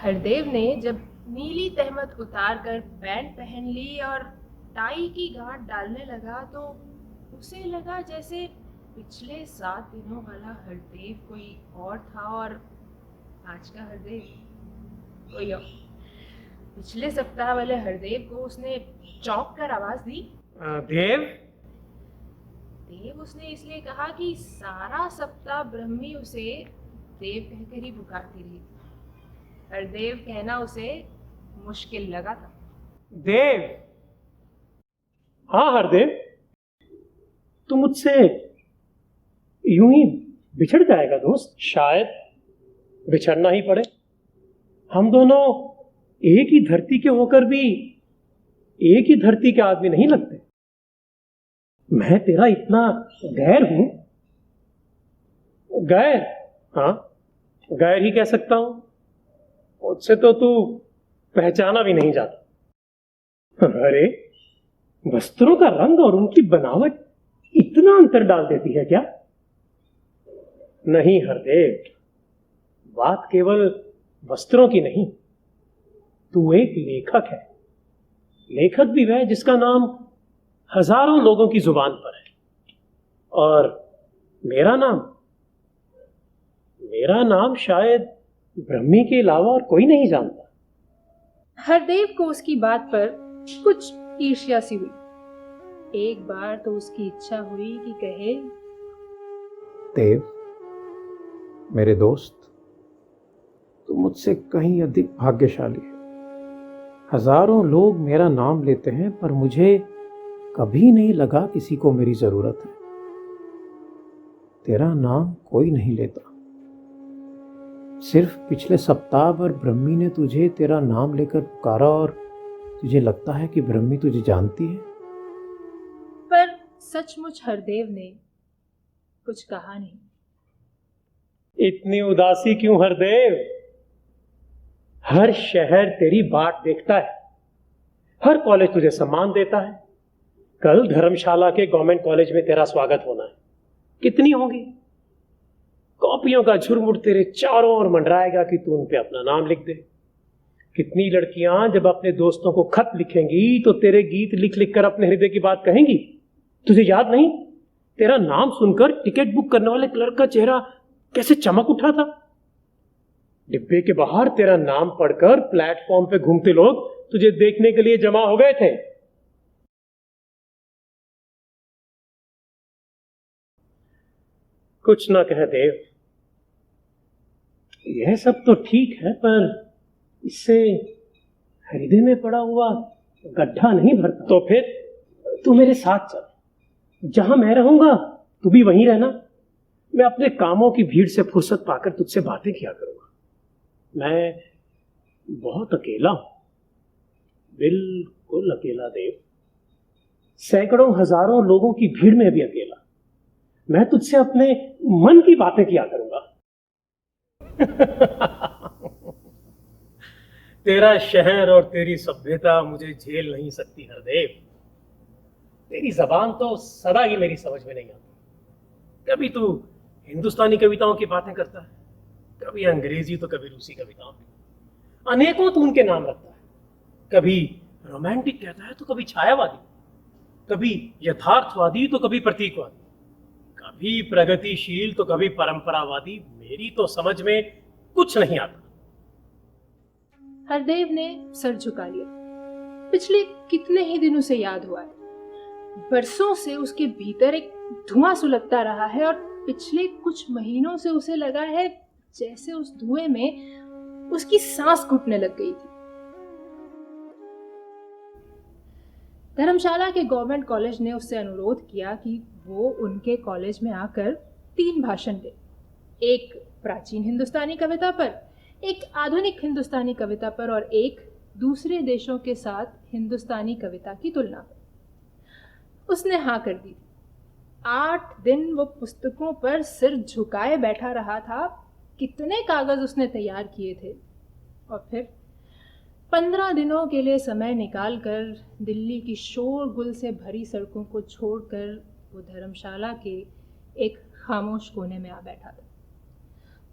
हरदेव ने जब नीली तहमत उतार कर पैंट पहन ली और टाई की गांठ डालने लगा तो उसे लगा जैसे पिछले 7 दिनों वाला हरदेव कोई और था और आज का हरदेव कोई और। पिछले सप्ताह वाले हरदेव को उसने चौंक कर आवाज दी। देव। देव उसने इसलिए कहा कि सारा सप्ताह ब्रह्मी उसे देव कहकर ही पुकारती रही थी। हरदेव कहना उसे मुश्किल लगा था। देव। हाँ हरदेव, तू मुझसे यूं ही बिछड़ जाएगा दोस्त? शायद बिछड़ना ही पड़े। हम दोनों एक ही धरती के होकर भी एक ही धरती के आदमी नहीं लगते। मैं तेरा इतना गैर हूं। गैर? हाँ, गैर ही कह सकता हूं। मुझसे तो तू पहचाना भी नहीं जाता। अरे, वस्त्रों का रंग और उनकी बनावट इतना अंतर डाल देती है क्या? नहीं हरदेव, बात केवल वस्त्रों की नहीं। तू एक लेखक है। लेखक भी वह जिसका नाम हजारों लोगों की जुबान पर है। और मेरा नाम शायद ब्रह्मी के अलावा और कोई नहीं जानता। हरदेव को उसकी बात पर कुछ ईर्ष्या सी हुई। एक बार तो उसकी इच्छा हुई कि कहे, देव, मेरे दोस्त, तू मुझसे कहीं अधिक भाग्यशाली है। हजारों लोग मेरा नाम लेते हैं पर मुझे कभी नहीं लगा किसी को मेरी जरूरत है। तेरा नाम कोई नहीं लेता। सिर्फ पिछले सप्ताह भर ब्रह्मी ने तुझे तेरा नाम लेकर पुकारा और तुझे लगता है कि ब्रह्मी तुझे जानती है। पर सचमुच हरदेव ने कुछ कहा नहीं। इतनी उदासी क्यों हरदेव? हर शहर तेरी बाट देखता है। हर कॉलेज तुझे सम्मान देता है। कल धर्मशाला के गवर्नमेंट कॉलेज में तेरा स्वागत होना है। कितनी होगी? कॉपियों का झुरमुट तेरे चारों ओर मंडराएगा कि तू उन पे अपना नाम लिख दे। कितनी लड़कियां जब अपने दोस्तों को खत लिखेंगी तो तेरे गीत लिख लिख कर अपने हृदय की बात कहेंगी। तुझे याद नहीं, तेरा नाम सुनकर टिकट बुक करने वाले क्लर्क का चेहरा कैसे चमक उठा था? डिब्बे के बाहर तेरा नाम पढ़कर प्लेटफॉर्म पे घूमते लोग तुझे देखने के लिए जमा हो गए थे। कुछ ना कह देव, यह सब तो ठीक है पर इससे हृदय में पड़ा हुआ गड्ढा नहीं भरता। तो फिर तू मेरे साथ चल। जहां मैं रहूंगा तू भी वहीं रहना। मैं अपने कामों की भीड़ से फुर्सत पाकर तुझसे बातें किया करूंगा। मैं बहुत अकेला हूं, बिल्कुल अकेला देव। सैकड़ों हजारों लोगों की भीड़ में भी अकेला। मैं तुझसे अपने मन की बातें किया करूंगा। तेरा शहर और तेरी सभ्यता मुझे झेल नहीं सकती हरदेव। तेरी जबान तो सदा ही मेरी समझ में नहीं आती। कभी तू हिंदुस्तानी कविताओं की बातें करता है, कभी अंग्रेजी तो कभी रूसी कविताओं की। अनेकों तू उनके नाम रखता है। कभी रोमांटिक कहता है तो कभी छायावादी, कभी यथार्थवादी तो कभी प्रतीकवादी, कभी प्रगतिशील तो कभी परंपरावादी। मेरी तो समझ में कुछ नहीं आता। हरदेव ने सर झुका लिया। पिछले कितने ही दिन उसे याद हुआ है। बरसों से उसके भीतर एक धुआं सुलगता रहा है और पिछले कुछ महीनों से उसे लगा है जैसे उस धुएं में उसकी सांस घुटने लग गई थी। धर्मशाला के गवर्नमेंट कॉलेज ने उससे अनुरोध किया कि वो उनके कॉलेज में आकर 3 भाषण दे। एक प्राचीन हिंदुस्तानी कविता पर, एक आधुनिक हिंदुस्तानी कविता पर और एक दूसरे देशों के साथ हिंदुस्तानी कविता की तुलना पर। उसने हाँ कर दी। 8 दिन वो पुस्तकों पर सिर झुकाए बैठा रहा था। कितने कागज उसने तैयार किए थे। और फिर 15 दिनों के लिए समय निकालकर दिल्ली की शोरगुल से भरी सड़कों को छोड़कर वो धर्मशाला के एक खामोश कोने में आ बैठा था।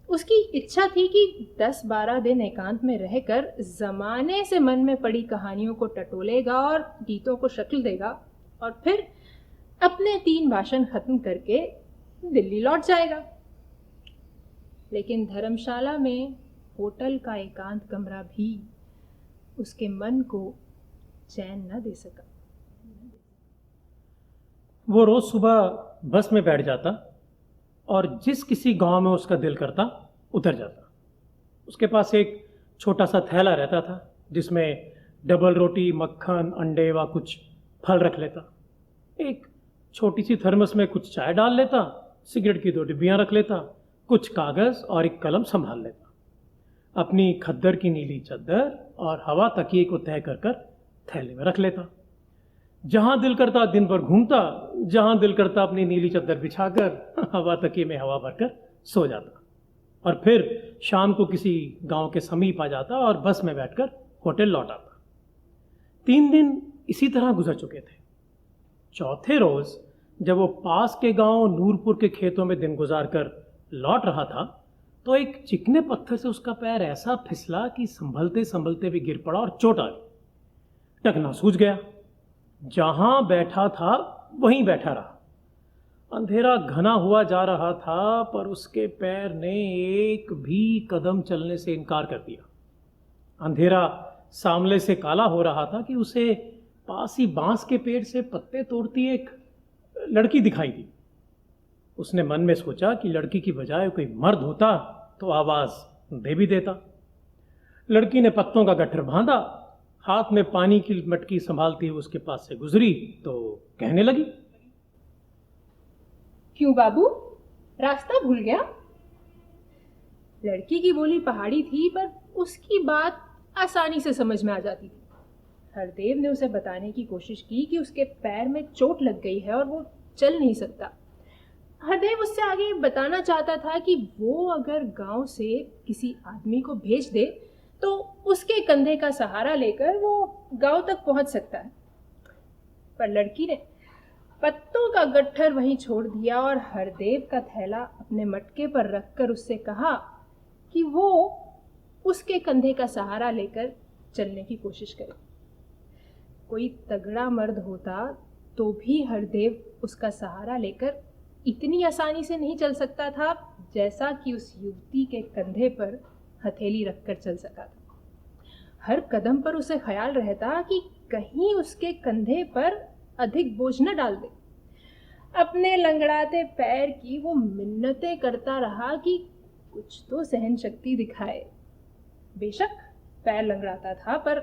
उसकी इच्छा थी कि 10-12 दिन एकांत में रहकर जमाने से मन में पड़ी कहानियों को टटोलेगा और गीतों को शक्ल देगा और फिर अपने 3 भाषण खत्म करके दिल्ली लौट जाएगा। लेकिन धर्मशाला में होटल का एकांत कमरा भी उसके मन को चैन न दे सका। वो रोज सुबह बस में बैठ जाता और जिस किसी गांव में उसका दिल करता उतर जाता। उसके पास एक छोटा सा थैला रहता था जिसमें डबल रोटी, मक्खन, अंडे व कुछ फल रख लेता। एक छोटी सी थर्मस में कुछ चाय डाल लेता, सिगरेट की 2 डिब्बियां रख लेता, कुछ कागज और एक कलम संभाल लेता। अपनी खद्दर की नीली चद्दर और हवा तकिए को तय कर थैले में रख लेता। जहां दिल करता दिन भर घूमता, जहां दिल करता अपनी नीली चद्दर बिछाकर हवा तकिए में हवा भरकर सो जाता और फिर शाम को किसी गांव के समीप आ जाता और बस में बैठकर होटल लौट आता। 3 दिन इसी तरह गुजर चुके थे। चौथे रोज जब वो पास के गांव नूरपुर के खेतों में दिन गुजार कर लौट रहा था तो एक चिकने पत्थर से उसका पैर ऐसा फिसला कि संभलते संभलते भी गिर पड़ा और चोट आ गई। टकना सूझ गया। जहां बैठा था वहीं बैठा रहा। अंधेरा घना हुआ जा रहा था पर उसके पैर ने एक भी कदम चलने से इनकार कर दिया। अंधेरा सामने से काला हो रहा था कि उसे पास ही बांस के पेड़ से पत्ते तोड़ती एक लड़की दिखाई दी। उसने मन में सोचा कि लड़की की बजाय कोई मर्द होता तो आवाज दे भी देता। लड़की ने पत्तों का गट्ठर बांधा, हाथ में पानी की मटकी संभालती हुई उसके पास से गुजरी तो कहने लगी, क्यों बाबू, रास्ता भूल गया? लड़की की बोली पहाड़ी थी पर उसकी बात आसानी से समझ में आ जाती थी। हरदेव ने उसे बताने की कोशिश की कि उसके पैर में चोट लग गई है और वो चल नहीं सकता। हरदेव उससे आगे बताना चाहता था कि वो अगर गांव से किसी आदमी को भेज दे तो उसके कंधे का सहारा लेकर वो गांव तक पहुंच सकता है। पर लड़की ने पत्तों का गट्ठर वहीं छोड़ दिया और हरदेव का थैला अपने मटके पर रखकर उससे कहा कि वो उसके कंधे का सहारा लेकर चलने की कोशिश करे। कोई तगड़ा मर्द होता तो भी हरदेव उसका सहारा लेकर इतनी आसानी से नहीं चल सकता था जैसा कि उस युवती के कंधे पर हथेली रखकर चल सका था। हर कदम पर उसे ख्याल रहता कि कहीं उसके कंधे पर अधिक बोझ न डाल दे। अपने लंगड़ाते पैर की वो मिन्नतें करता रहा कि कुछ तो सहन शक्ति दिखाए। बेशक पैर लंगड़ाता था पर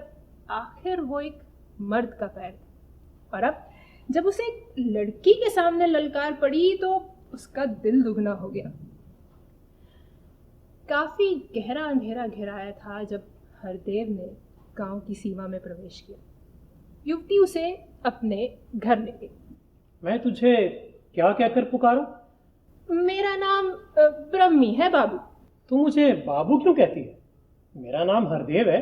आखिर वो एक मर्द का पैर था और अब जब उसे एक लड़की के सामने ललकार पड़ी तो उसका दिल दुगना हो गया। काफी गहरा अंधेरा घिराया था जब हरदेव ने गांव की सीमा में प्रवेश किया। युवती उसे अपने घर ले गई। मैं तुझे क्या कहकर पुकारूं? मेरा नाम ब्रह्मी है बाबू। तू मुझे बाबू क्यों कहती है? मेरा नाम हरदेव है।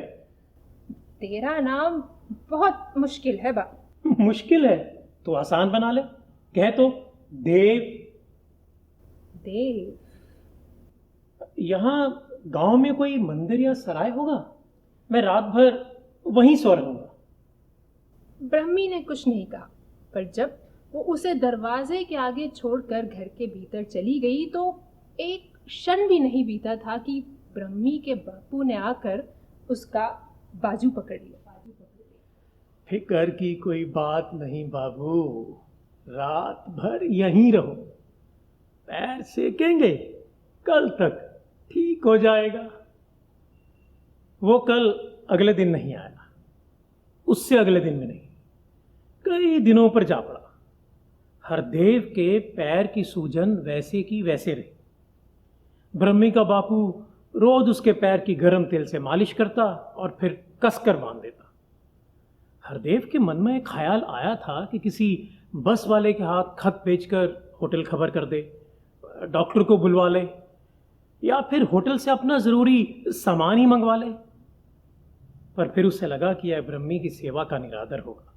तेरा नाम बहुत मुश्किल है बाबू। मुश्किल है तो आसान बना ले, कह तो देव। देव? यहाँ गांव में कोई मंदिर या सराय होगा? मैं रात भर वहीं सो रहूंगा। ब्रह्मी ने कुछ नहीं कहा पर जब वो उसे दरवाजे के आगे छोड़कर घर के भीतर चली गई तो एक क्षण भी नहीं बीता था कि ब्रह्मी के बापू ने आकर उसका बाजू पकड़ लिया। फिकर की कोई बात नहीं बाबू, रात भर यहीं रहो, पैर सेकेंगे, कल तक ठीक हो जाएगा। वो कल अगले दिन नहीं आया, उससे अगले दिन में नहीं, कई दिनों पर जा पड़ा। हरदेव के पैर की सूजन वैसे की वैसे रही। ब्रह्मी का बापू रोज उसके पैर की गर्म तेल से मालिश करता और फिर कसकर बांध देता। हरदेव के मन में एक ख्याल आया था कि किसी बस वाले के हाथ खत भेजकर होटल खबर कर दे, डॉक्टर को बुलवा ले या फिर होटल से अपना जरूरी सामान ही मंगवा ले। पर फिर उसे लगा कि यह ब्रह्मी की सेवा का निरादर होगा।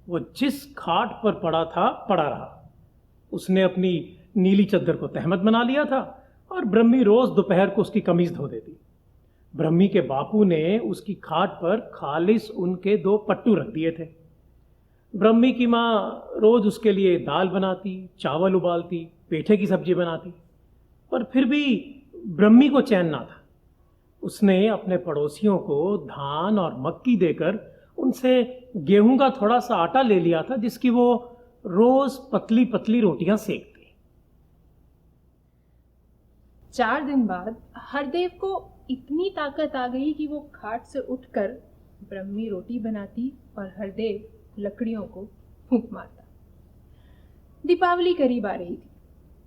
वो जिस खाट पर पड़ा था पड़ा रहा। उसने अपनी नीली चद्दर को तहमत बना लिया था और ब्रह्मी रोज दोपहर को उसकी कमीज धो देती। ब्रह्मी के बापू ने उसकी खाट पर खालिस ऊन के 2 पट्टू रख दिए थे। ब्रह्मी की माँ रोज उसके लिए दाल बनाती, चावल उबालती, पेठे की सब्जी बनाती, पर फिर भी ब्रह्मी को चैन ना था। उसने अपने पड़ोसियों को धान और मक्की देकर उनसे गेहूं का थोड़ा सा आटा ले लिया था, जिसकी वो रोज पतली पतली रोटियां सेकती। 4 दिन बाद हरदेव को इतनी ताकत आ गई कि वो खाट से उठकर ब्रह्मी रोटी बनाती और हरदेव लकड़ियों को फूंक मारता। दीपावली करीब आ रही थी।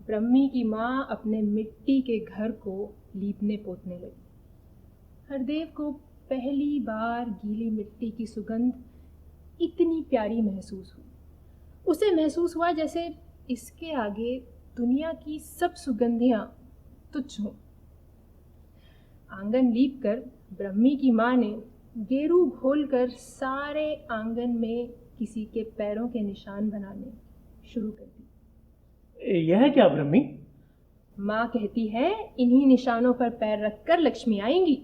ब्रह्मी की माँ अपने मिट्टी के घर को लीपने पोतने लगी। हरदेव को पहली बार गीली मिट्टी की सुगंध इतनी प्यारी महसूस हुई। उसे महसूस हुआ जैसे इसके आगे दुनिया की सब सुगंधियां तुच्छ हों। आंगन लीप कर ब्रह्मी की माँ ने गेरू घोलकर सारे आंगन में किसी के पैरों के निशान बनाने शुरू कर दिए। यह है क्या ब्रह्मी? माँ कहती है, इन्हीं निशानों पर पैर रखकर लक्ष्मी आएंगी।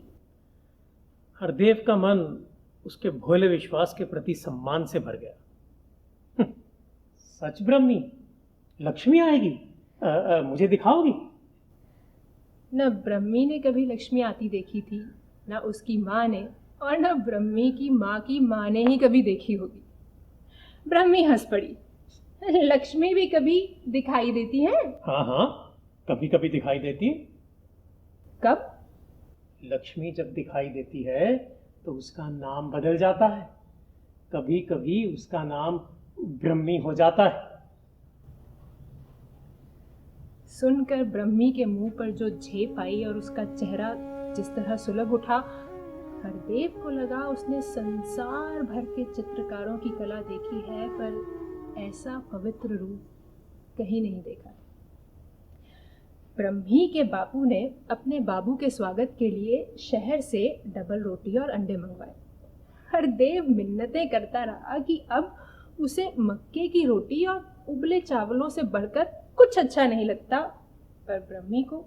हरदेव का मन उसके भोले विश्वास के प्रति सम्मान से भर गया। सच ब्रह्मी, लक्ष्मी आएगी? मुझे दिखाओगी? न ब्रह्मी ने कभी लक्ष्मी आती देखी थी, न उसकी माँ ने, और न ब्रह्मी की माँ ने ही कभी देखी होगी। ब्रह्मी हंस पड़ी। लक्ष्मी भी कभी दिखाई देती है? हाँ, कभी कभी दिखाई देती है। कब? लक्ष्मी जब दिखाई देती है तो उसका नाम बदल जाता है। कभी कभी उसका नाम ब्रह्मी हो जाता है। सुनकर ब्रह्मी के मुंह पर जो झेप आई और उसका चेहरा जिस तरह सुलग उठा, हरदेव को लगा उसने संसार भर के चित्रकारों की कला देखी है, पर ऐसा पवित्र रूप कहीं नहीं देखा। ब्रह्मी के बापू ने अपने बाबू के स्वागत के लिए शहर से डबल रोटी और अंडे मंगवाए। हरदेव मिन्नतें करता रहा कि अब उसे मक्के की रोटी और उबले चावलों से बढ़कर कुछ अच्छा नहीं लगता, पर ब्रह्मी को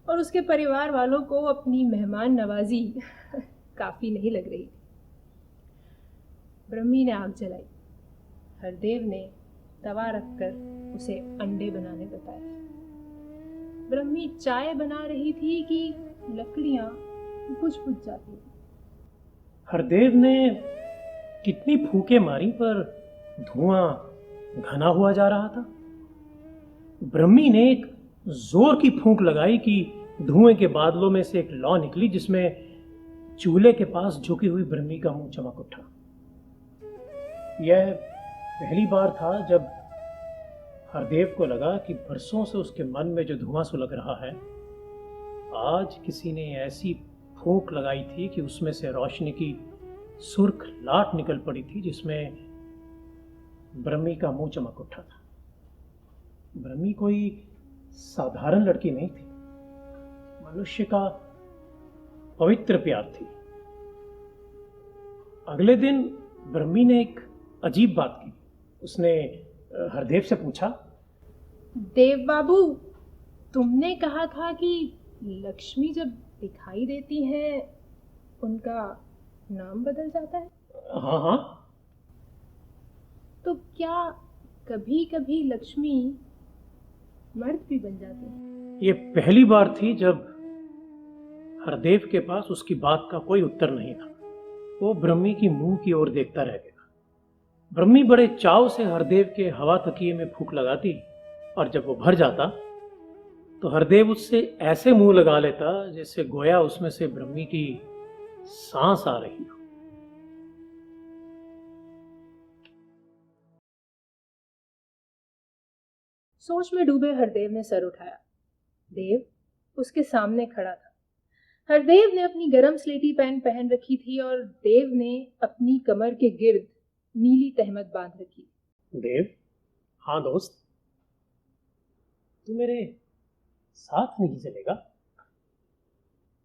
और उसके परिवार वालों को अपनी मेहमान नवाजी काफी नहीं लग रही। ब्रह्मी ने आग जलाई। हरदेव ने तवा रखकर उसे अंडे बनाने बताया। ब्रह्मी चाय बना रही थी कि लकड़ियां बुझ जाती। हरदेव ने कितनी फूंके मारी, पर धुआं घना हुआ जा रहा था। ब्रह्मी ने एक जोर की फूंक लगाई कि धुएं के बादलों में से एक लौ निकली, जिसमें चूल्हे के पास झुकी हुई ब्रह्मी का मुंह चमक उठा। यह पहली बार था जब हरदेव को लगा कि बरसों से उसके मन में जो धुआं सुलग रहा है, आज किसी ने ऐसी फूंक लगाई थी कि उसमें से रोशनी की सुर्ख लाट निकल पड़ी थी, जिसमें ब्रह्मी का मुंह चमक उठा था। ब्रह्मी कोई साधारण लड़की नहीं थी, मनुष्य का पवित्र प्यार थी। अगले दिन ब्रह्मी ने एक अजीब बात की। उसने हरदेव से पूछा, देव बाबू, तुमने कहा था कि लक्ष्मी जब दिखाई देती है उनका नाम बदल जाता है। हाँ। तो क्या कभी कभी लक्ष्मी मर्द भी बन जाती है? ये पहली बार थी जब हरदेव के पास उसकी बात का कोई उत्तर नहीं था। वो ब्रह्मी की मुंह की ओर देखता रह गया। ब्रह्मी बड़े चाव से हरदेव के हवा तकिए में फूंक लगाती, और जब वो भर जाता तो हरदेव उससे ऐसे मुंह लगा लेता जैसे गोया उसमें से ब्रह्मी की सांस आ रही हो। सोच में डूबे हरदेव ने सर उठाया। देव उसके सामने खड़ा था। हरदेव ने अपनी गरम स्लेटी पैंट पहन रखी थी और देव ने अपनी कमर के गिर्द नीली तहमत बांध रखी। देव, हाँ दोस्त, तू मेरे साथ नहीं चलेगा?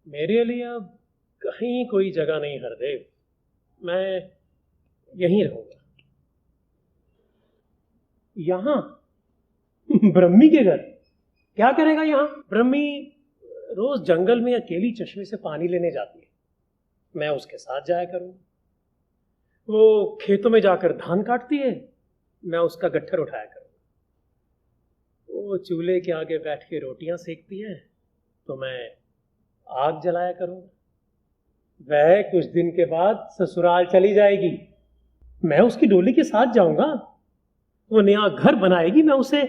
मेरे लिए अब कहीं कोई जगह नहीं हरदेव, मैं यहीं रहूंगा। यहां? ब्रह्मी के घर? क्या करेगा यहां? ब्रह्मी रोज जंगल में अकेली चश्मे से पानी लेने जाती है, मैं उसके साथ जाया करूँ। वो खेतों में जाकर धान काटती है, मैं उसका गट्ठर उठाया करूँ। वो चूल्हे के आगे बैठ के रोटियां सेकती है तो मैं आग जलाया करूँगा। वह कुछ दिन के बाद ससुराल चली जाएगी, मैं उसकी डोली के साथ जाऊंगा। वो नया घर बनाएगी, मैं उसे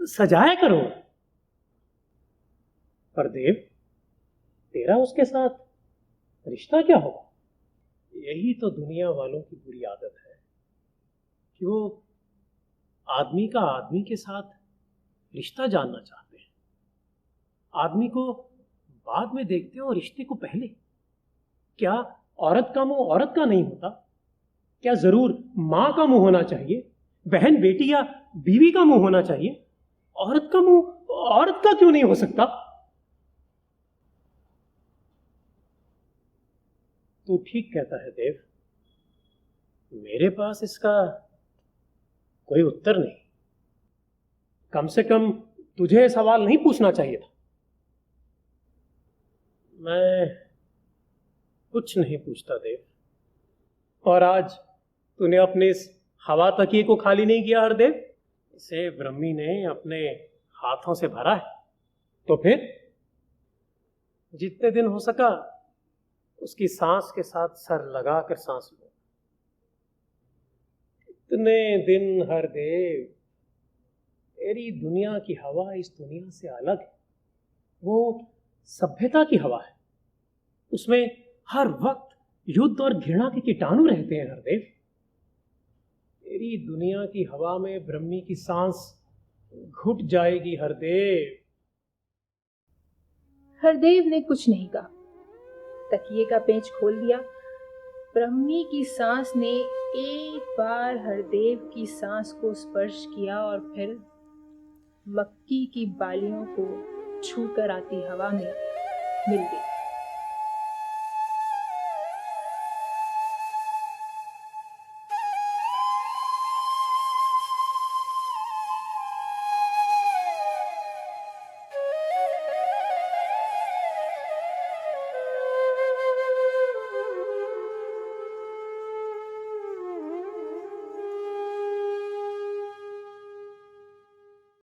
सजाया करूंगा। पर देव, तेरा उसके साथ रिश्ता क्या होगा? यही तो दुनिया वालों की बुरी आदत है कि वो आदमी का आदमी के साथ रिश्ता जानना चाहते हैं। आदमी को बाद में देखते हो और रिश्ते को पहले। क्या औरत का मुंह औरत का नहीं होता? क्या जरूर मां का मुंह होना चाहिए? बहन, बेटी या बीवी का मुंह होना चाहिए? औरत का मुंह औरत का क्यों नहीं हो सकता? तू ठीक कहता है देव, मेरे पास इसका कोई उत्तर नहीं। कम से कम तुझे सवाल नहीं पूछना चाहिए था। मैं कुछ नहीं पूछता देव। और आज तूने अपने इस हवा तकिए को खाली नहीं किया हरदेव, इसे ब्रह्मी ने अपने हाथों से भरा है। तो फिर जितने दिन हो सका उसकी सांस के साथ सर लगाकर सांस लो। इतने दिन हरदेव, तेरी दुनिया की हवा इस दुनिया से अलग है। वो सभ्यता की हवा है, उसमें हर वक्त युद्ध और घृणा के कीटाणु रहते हैं हरदेव। तेरी दुनिया की हवा में ब्रह्मी की सांस घुट जाएगी हरदेव। हरदेव ने कुछ नहीं कहा। तकिए का पेंच खोल दिया। ब्रह्मी की सांस ने एक बार हरदेव की सांस को स्पर्श किया और फिर मक्की की बालियों को छूकर आती हवा में मिल गई।